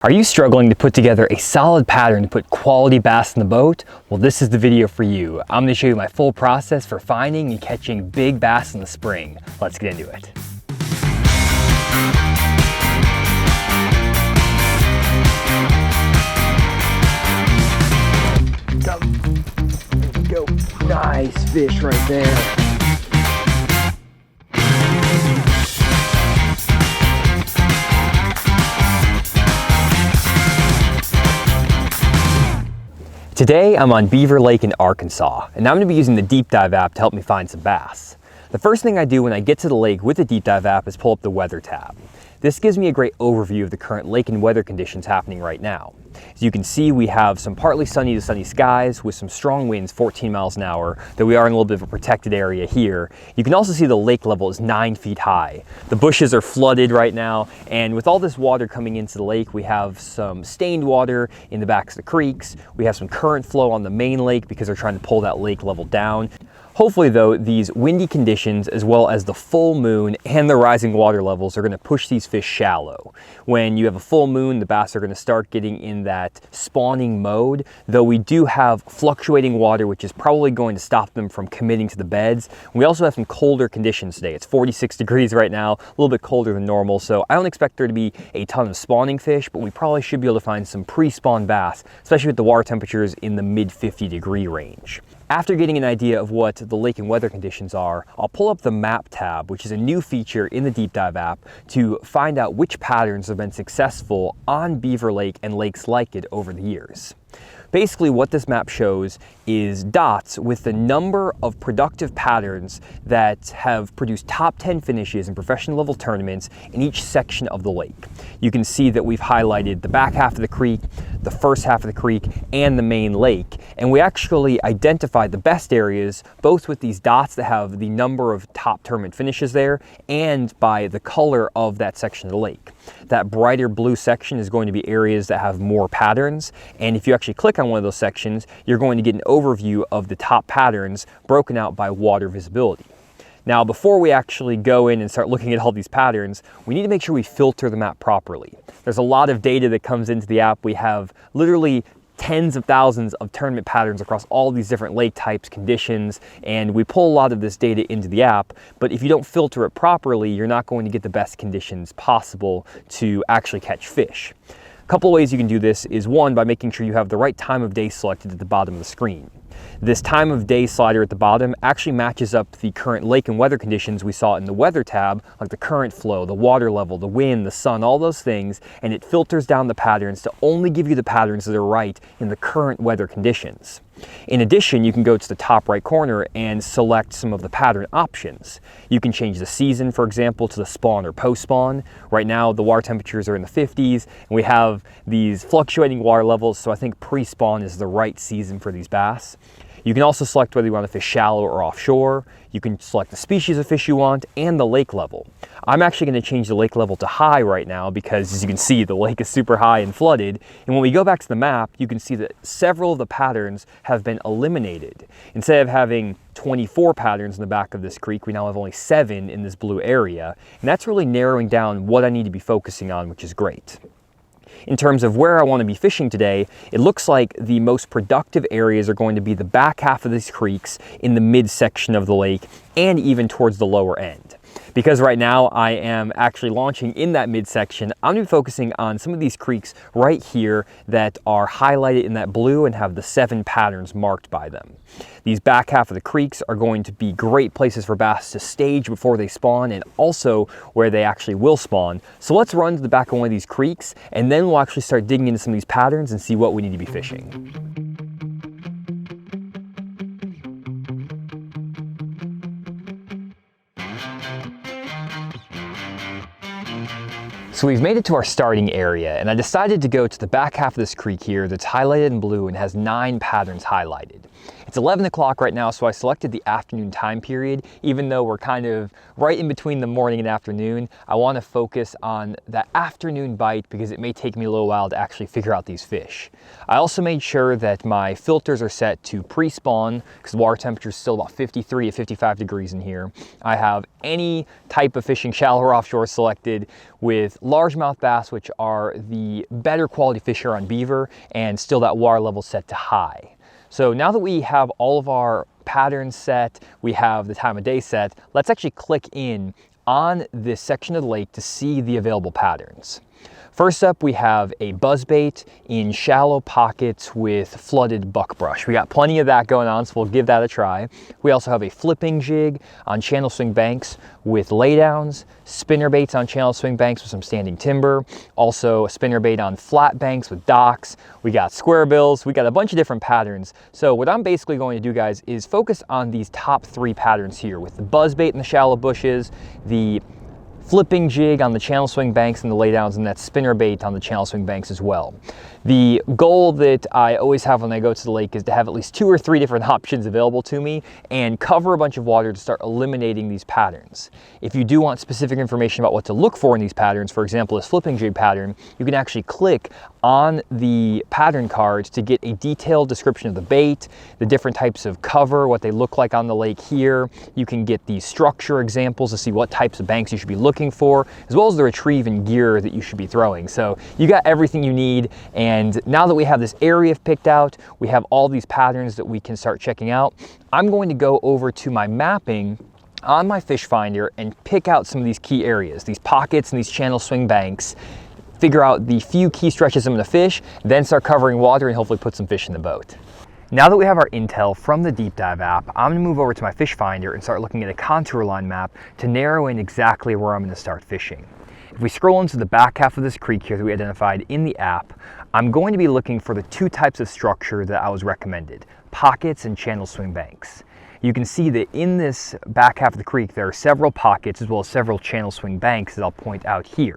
Are you struggling to put together a solid pattern to put quality bass in the boat? Well, this is the video for you. I'm going to show you my full process for finding and catching big bass in the spring. Let's get into it. There we go. Nice fish right there. Today I'm on Beaver Lake in Arkansas, and I'm going to be using the Deep Dive app to help me find some bass. The first thing I do when I get to the lake with the Deep Dive app is pull up the weather tab. This gives me a great overview of the current lake and weather conditions happening right now. As you can see, we have some partly sunny to sunny skies with some strong winds 14 miles an hour, though we are in a little bit of a protected area here. You can also see the lake level is 9 feet high. The bushes are flooded right now, and with all this water coming into the lake, we have some stained water in the backs of the creeks. We have some current flow on the main lake because they're trying to pull that lake level down. Hopefully though, these windy conditions as well as the full moon and the rising water levels are going to push these fish shallow. When you have a full moon, the bass are going to start getting in that spawning mode, though we do have fluctuating water, which is probably going to stop them from committing to the beds. We also have some colder conditions today. It's 46 degrees right now, a little bit colder than normal, so I don't expect there to be a ton of spawning fish, but we probably should be able to find some pre-spawn bass, especially with the water temperatures in the mid 50-degree range. After getting an idea of what the lake and weather conditions are, I'll pull up the map tab, which is a new feature in the Deep Dive app, to find out which patterns have been successful on Beaver Lake and lakes like it over the years. Basically, what this map shows is dots with the number of productive patterns that have produced top 10 finishes in professional level tournaments in each section of the lake. You can see that we've highlighted the back half of the creek, the first half of the creek, and the main lake. And we actually identified the best areas, both with these dots that have the number of top tournament finishes there, and by the color of that section of the lake. That brighter blue section is going to be areas that have more patterns, and if you actually click on one of those sections, you're going to get an overview of the top patterns broken out by water visibility. Now, before we actually go in and start looking at all these patterns, we need to make sure we filter the map properly. There's a lot of data that comes into the app. We have literally tens of thousands of tournament patterns across all these different lake types, conditions, and we pull a lot of this data into the app, but if you don't filter it properly, you're not going to get the best conditions possible to actually catch fish. A couple of ways you can do this is, one, by making sure you have the right time of day selected at the bottom of the screen. This time of day slider at the bottom actually matches up the current lake and weather conditions we saw in the weather tab, like the current flow, the water level, the wind, the sun, all those things, and it filters down the patterns to only give you the patterns that are right in the current weather conditions. In addition, you can go to the top right corner and select some of the pattern options. You can change the season, for example, to the spawn or post-spawn. Right now, the water temperatures are in the 50s, and we have these fluctuating water levels, so I think pre-spawn is the right season for these bass. You can also select whether you want to fish shallow or offshore. You can select the species of fish you want and the lake level. I'm actually going to change the lake level to high right now because, as you can see, the lake is super high and flooded. And when we go back to the map, you can see that several of the patterns have been eliminated. Instead of having 24 patterns in the back of this creek, we now have only 7 in this blue area. And that's really narrowing down what I need to be focusing on, which is great. In terms of where I want to be fishing today, it looks like the most productive areas are going to be the back half of these creeks in the midsection of the lake and even towards the lower end. Because right now I am actually launching in that midsection, I'm going to be focusing on some of these creeks right here that are highlighted in that blue and have the 7 patterns marked by them. These back half of the creeks are going to be great places for bass to stage before they spawn, and also where they actually will spawn. So let's run to the back of one of these creeks, and then we'll actually start digging into some of these patterns and see what we need to be fishing. So we've made it to our starting area, and I decided to go to the back half of this creek here that's highlighted in blue and has 9 patterns highlighted. It's 11 o'clock right now, so I selected the afternoon time period. Even though we're kind of right in between the morning and afternoon, I want to focus on that afternoon bite because it may take me a little while to actually figure out these fish. I also made sure that my filters are set to pre-spawn because the water temperature is still about 53 to 55 degrees in here. I have any type of fishing, shallow or offshore, selected with largemouth bass, which are the better quality fish here on Beaver, and still that water level set to high. So now that we have all of our patterns set, we have the time of day set, let's actually click in on this section of the lake to see the available patterns. First up, we have a buzzbait in shallow pockets with flooded buckbrush. We got plenty of that going on, so we'll give that a try. We also have a flipping jig on channel swing banks with laydowns, spinner baits on channel swing banks with some standing timber, also a spinner bait on flat banks with docks. We got square bills, we got a bunch of different patterns. So what I'm basically going to do, guys, is focus on these top 3 patterns here with the buzzbait in the shallow bushes, the flipping jig on the channel swing banks and the laydowns, and that spinner bait on the channel swing banks as well. The goal that I always have when I go to the lake is to have at least 2 or 3 different options available to me and cover a bunch of water to start eliminating these patterns. If you do want specific information about what to look for in these patterns, for example, this flipping jig pattern, you can actually click on the pattern cards to get a detailed description of the bait, the different types of cover, what they look like on the lake here. You can get the structure examples to see what types of banks you should be looking for, as well as the retrieve and gear that you should be throwing. So you got everything you need, and now that we have this area picked out, we have all these patterns that we can start checking out. I'm going to go over to my mapping on my fish finder and pick out some of these key areas, these pockets and these channel swing banks, figure out the few key stretches I'm going to fish, then start covering water and hopefully put some fish in the boat. Now that we have our intel from the Deep Dive app, I'm going to move over to my fish finder and start looking at a contour line map to narrow in exactly where I'm going to start fishing. If we scroll into the back half of this creek here that we identified in the app, I'm going to be looking for the 2 types of structure that I was recommended, pockets and channel swing banks. You can see that in this back half of the creek there are several pockets as well as several channel swing banks that I'll point out here.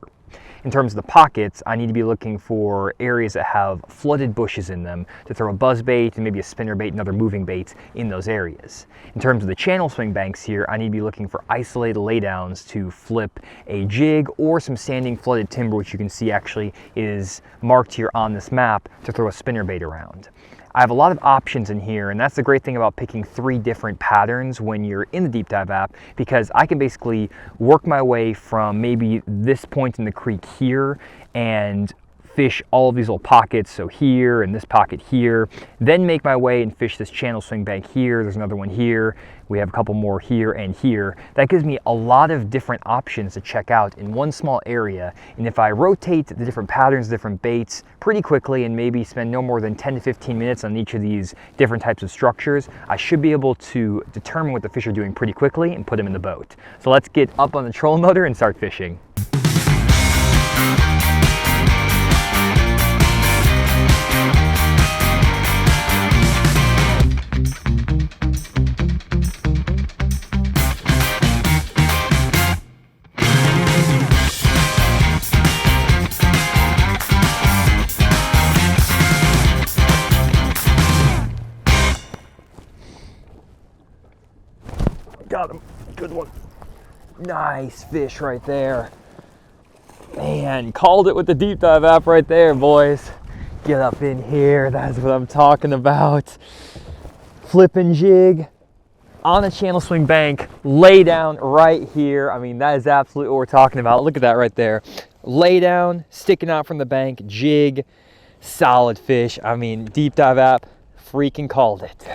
In terms of the pockets, I need to be looking for areas that have flooded bushes in them to throw a buzzbait and maybe a spinner bait and other moving baits in those areas. In terms of the channel swing banks here, I need to be looking for isolated laydowns to flip a jig or some standing flooded timber, which you can see actually is marked here on this map, to throw a spinner bait around. I have a lot of options in here, and that's the great thing about picking 3 different patterns when you're in the Deep Dive app, because I can basically work my way from maybe this point in the creek here and fish all of these little pockets, so here and this pocket here, then make my way and fish this channel swing bank here. There's another one here. We have a couple more here and here. That gives me a lot of different options to check out in one small area. And if I rotate the different patterns, different baits pretty quickly and maybe spend no more than 10 to 15 minutes on each of these different types of structures, I should be able to determine what the fish are doing pretty quickly and put them in the boat. So let's get up on the trolling motor and start fishing. Got him. Good one. Nice fish right there. Man, called it with the Deep Dive app right there, boys. Get up in here. That's what I'm talking about. Flipping jig on a channel swing bank. Lay down right here. I mean, that is absolutely what we're talking about. Look at that right there. Lay down, sticking out from the bank, jig, solid fish. I mean, Deep Dive app freaking called it.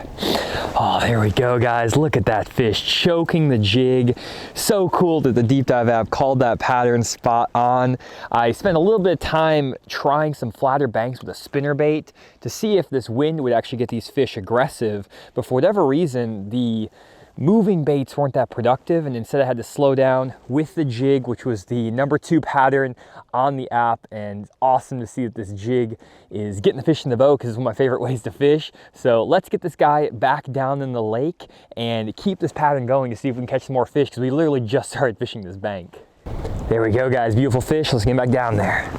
Oh, there we go, guys. Look at that fish choking the jig. So cool that the Deep Dive app called that pattern spot on. I spent a little bit of time trying some flatter banks with a spinner bait to see if this wind would actually get these fish aggressive, but for whatever reason, the moving baits weren't that productive, and instead I had to slow down with the jig, which was the number 2 pattern on the app. And awesome to see that this jig is getting the fish in the boat, because it's one of my favorite ways to fish. So let's get this guy back down in the lake and keep this pattern going to see if we can catch some more fish, because we literally just started fishing this bank. There we go, guys. Beautiful fish. Let's get back down there.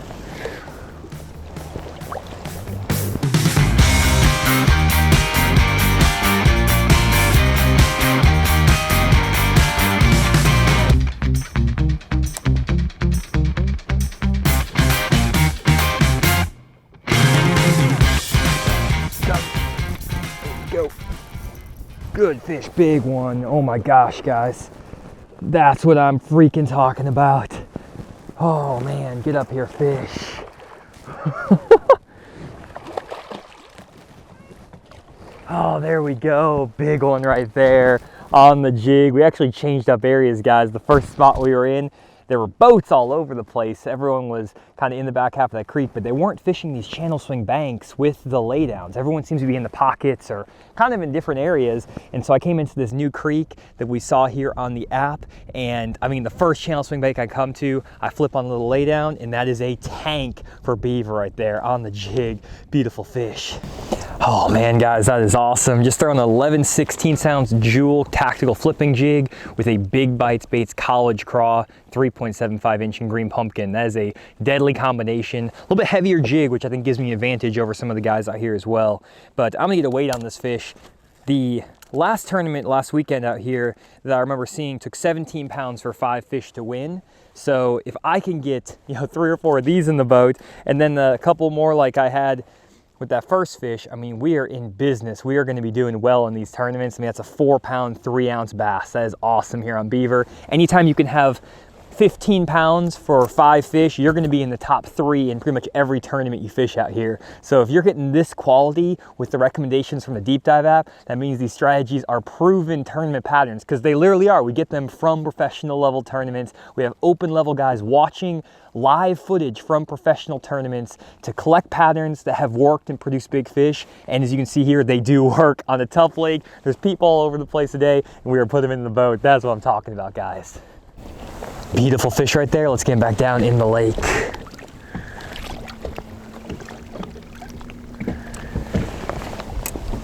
good fish, big one. Oh my gosh, guys. That's what I'm freaking talking about. Oh man, get up here, fish. Oh, there we go. Big one right there on the jig. We actually changed up areas, guys. The first spot we were in, there were boats all over the place. Everyone was kind of in the back half of that creek, but they weren't fishing these channel swing banks with the laydowns. Everyone seems to be in the pockets or kind of in different areas. And so I came into this new creek that we saw here on the app. And I mean, the first channel swing bank I come to, I flip on a little laydown, and that is a tank for beaver right there on the jig. Beautiful fish. Oh man, guys, that is awesome. Just throwing an 11/16 Jewel tactical flipping jig with a Big Bites Baits College Craw 3.75-inch and green pumpkin. That is a deadly combination. A little bit heavier jig, which I think gives me an advantage over some of the guys out here as well. But I'm gonna get a weight on this fish. The last tournament last weekend out here that I remember seeing took 17 pounds for 5 fish to win. So if I can get, 3 or 4 of these in the boat, and then a couple more like I had with that first fish, I mean, we are in business. We are going to be doing well in these tournaments. I mean, that's a 4-pound, 3-ounce bass. That is awesome here on Beaver. Anytime you can have 15 pounds for 5 fish, you're going to be in the top 3 in pretty much every tournament you fish out here. So if you're getting this quality with the recommendations from the Deep Dive app, that means these strategies are proven tournament patterns, because they literally are. We get them from professional level tournaments. We have open level guys watching live footage from professional tournaments to collect patterns that have worked and produced big fish. And as you can see here, they do work on a tough lake. There's people all over the place today, and we are putting them in the boat. That's what I'm talking about, guys. Beautiful fish right there. Let's get him back down in the lake.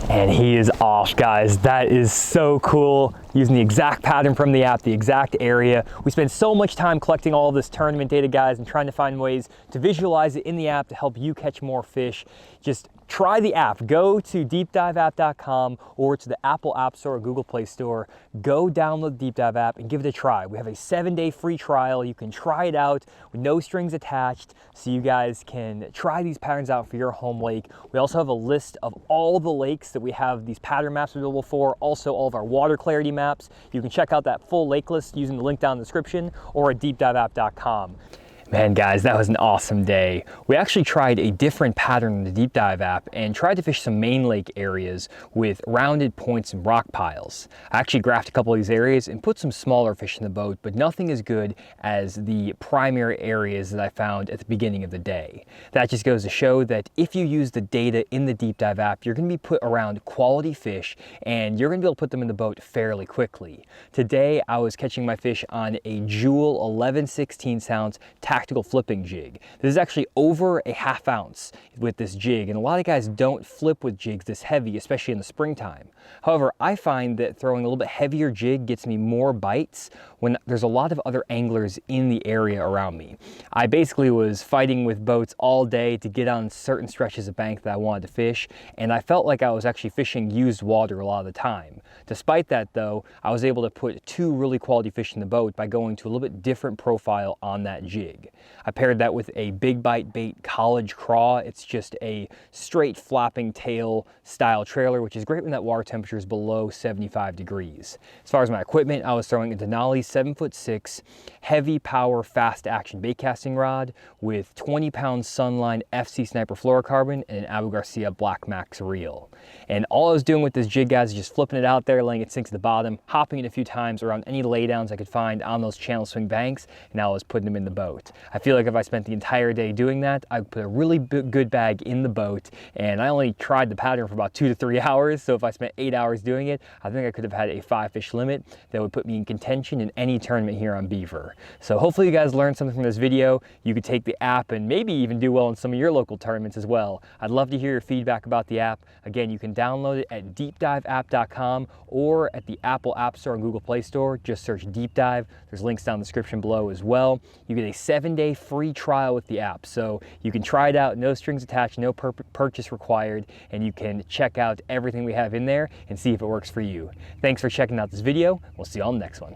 And he is off, guys. That is so cool. Using the exact pattern from the app, the exact area. We spend so much time collecting all this tournament data, guys, and trying to find ways to visualize it in the app to help you catch more fish. Just try the app. Go to deepdiveapp.com or to the Apple App Store or Google Play Store. Go download the Deep Dive app and give it a try. We have a 7-day free trial. You can try it out with no strings attached, so you guys can try these patterns out for your home lake. We also have a list of all the lakes that we have these pattern maps available for, also all of our water clarity maps. You can check out that full lake list using the link down in the description or at deepdiveapp.com. Man, guys, that was an awesome day. We actually tried a different pattern in the Deep Dive app and tried to fish some main lake areas with rounded points and rock piles. I actually graphed a couple of these areas and put some smaller fish in the boat, but nothing as good as the primary areas that I found at the beginning of the day. That just goes to show that if you use the data in the Deep Dive app, you're going to be put around quality fish, and you're going to be able to put them in the boat fairly quickly. Today, I was catching my fish on a Jewel 11/16 tactical flipping jig. This is actually over a 1/2 ounce with this jig, and a lot of guys don't flip with jigs this heavy, especially in the springtime. However, I find that throwing a little bit heavier jig gets me more bites when there's a lot of other anglers in the area around me. I basically was fighting with boats all day to get on certain stretches of bank that I wanted to fish, and I felt like I was actually fishing used water a lot of the time. Despite that though, I was able to put 2 really quality fish in the boat by going to a little bit different profile on that jig. I paired that with a Big Bite Bait College Craw. It's just a straight flapping tail style trailer, which is great when that water temperature is below 75 degrees. As far as my equipment, I was throwing a Denali 7'6" heavy power fast action bait casting rod with 20-pound Sunline FC Sniper fluorocarbon and an Abu Garcia Black Max reel. And all I was doing with this jig, guys, is just flipping it out there, letting it sink to the bottom, hopping it a few times around any laydowns I could find on those channel swing banks, and I was putting them in the boat. I feel like if I spent the entire day doing that, I would put a really good bag in the boat, and I only tried the pattern for about 2 to 3 hours, so if I spent 8 hours doing it, I think I could have had a 5-fish limit that would put me in contention in any tournament here on Beaver. So hopefully you guys learned something from this video. You could take the app and maybe even do well in some of your local tournaments as well. I'd love to hear your feedback about the app. Again, you can download it at deepdiveapp.com or at the Apple App Store and Google Play Store. Just search Deep Dive. There's links down in the description below as well. You get a 7-day free trial with the app, so you can try it out, no strings attached, no purchase required, and you can check out everything we have in there and see if it works for you. Thanks for checking out this video. We'll see you on the next one.